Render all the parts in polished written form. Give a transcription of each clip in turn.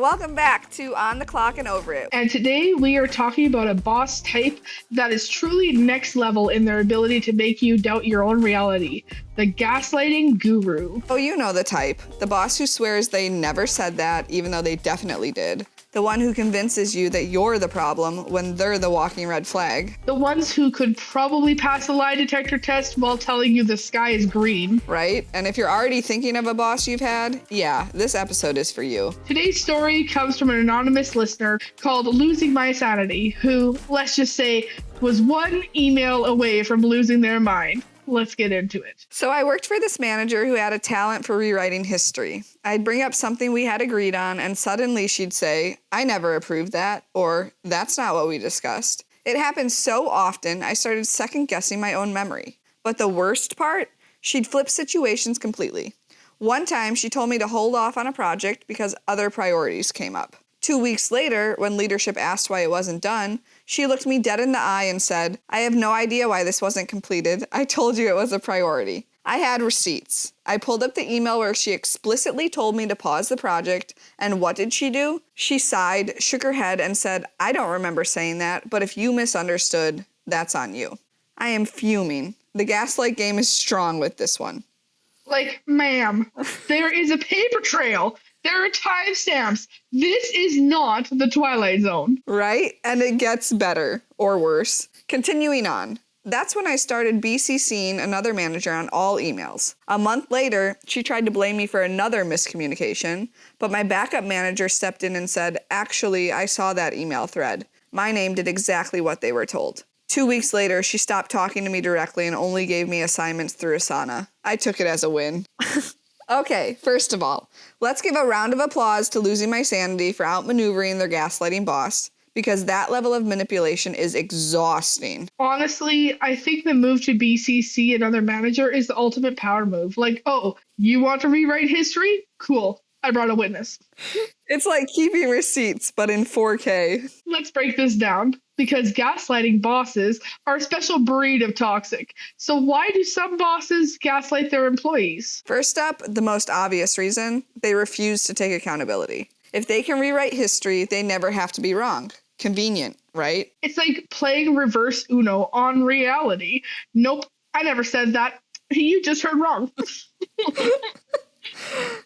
Welcome back to On the Clock and Over It. And today we are talking about a boss type that is truly next level in their ability to make you doubt your own reality. The gaslighting guru. Oh, you know the type. The boss who swears they never said that, even though they definitely did. The one who convinces you that you're the problem when they're the walking red flag. The ones who could probably pass a lie detector test while telling you the sky is green. Right? And if you're already thinking of a boss you've had, yeah, this episode is for you. Today's story comes from an anonymous listener called Losing My Sanity, who, let's just say, was one email away from losing their mind. Let's get into it. So I worked for this manager who had a talent for rewriting history. I'd bring up something we had agreed on, and suddenly she'd say, "I never approved that," or "That's not what we discussed." It happened so often, I started second-guessing my own memory. But the worst part? She'd flip situations completely. One time, she told me to hold off on a project because other priorities came up. 2 weeks later, when leadership asked why it wasn't done, she looked me dead in the eye and said, "I have no idea why this wasn't completed. I told you it was a priority." I had receipts. I pulled up the email where she explicitly told me to pause the project, and what did she do? She sighed, shook her head, and said, "I don't remember saying that, but if you misunderstood, that's on you." I am fuming. The gaslight game is strong with this one. Like, ma'am, there is a paper trail. There are timestamps. This is not the Twilight Zone. Right? And it gets better, or worse. Continuing on. That's when I started BCCing another manager on all emails. A month later, she tried to blame me for another miscommunication, but my backup manager stepped in and said, "Actually, I saw that email thread. My name did exactly what they were told." 2 weeks later, she stopped talking to me directly and only gave me assignments through Asana. I took it as a win. Okay, first of all, let's give a round of applause to Losing My Sanity for outmaneuvering their gaslighting boss, because that level of manipulation is exhausting. Honestly, I think the move to BCC another manager is the ultimate power move. Like, oh, you want to rewrite history? Cool. I brought a witness. It's like keeping receipts, but in 4K. Let's break this down. Because gaslighting bosses are a special breed of toxic. So why do some bosses gaslight their employees? First up, the most obvious reason, they refuse to take accountability. If they can rewrite history, they never have to be wrong. Convenient, right? It's like playing reverse Uno on reality. Nope, I never said that. You just heard wrong.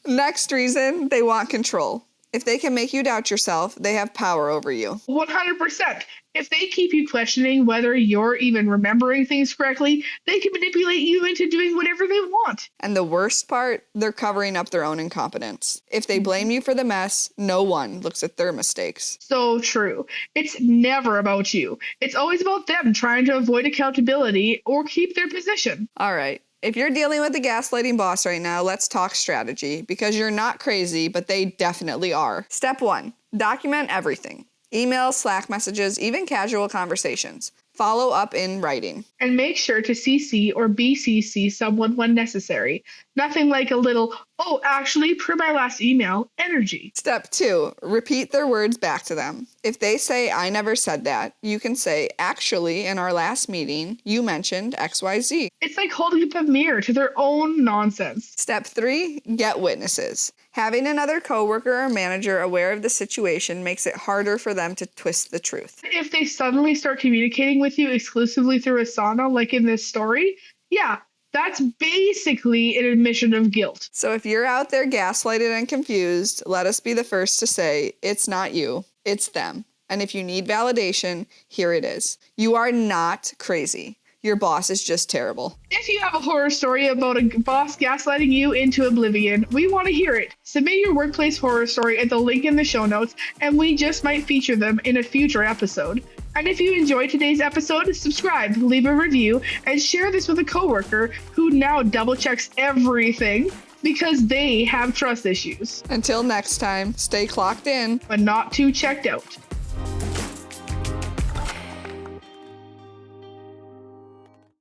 Next reason, they want control. If they can make you doubt yourself, they have power over you. 100%. If they keep you questioning whether you're even remembering things correctly, they can manipulate you into doing whatever they want. And the worst part, they're covering up their own incompetence. If they blame you for the mess, no one looks at their mistakes. So true. It's never about you. It's always about them trying to avoid accountability or keep their position. All right. If you're dealing with a gaslighting boss right now, let's talk strategy, because you're not crazy, but they definitely are. Step 1, document everything. Emails, Slack messages, even casual conversations. Follow up in writing. And make sure to CC or BCC someone when necessary. Nothing like a little, "oh, actually, per my last email," energy. Step 2, repeat their words back to them. If they say, "I never said that," you can say, "Actually, in our last meeting, you mentioned XYZ. It's like holding up a mirror to their own nonsense. Step 3, get witnesses. Having another coworker or manager aware of the situation makes it harder for them to twist the truth. If they suddenly start communicating with you exclusively through Asana, like in this story, yeah, that's basically an admission of guilt. So if you're out there gaslighted and confused, let us be the first to say, it's not you, it's them. And if you need validation, here it is. You are not crazy. Your boss is just terrible. If you have a horror story about a boss gaslighting you into oblivion, we want to hear it. Submit your workplace horror story at the link in the show notes, and we just might feature them in a future episode. And if you enjoyed today's episode, subscribe, leave a review, and share this with a coworker who now double checks everything because they have trust issues. Until next time, stay clocked in, but not too checked out.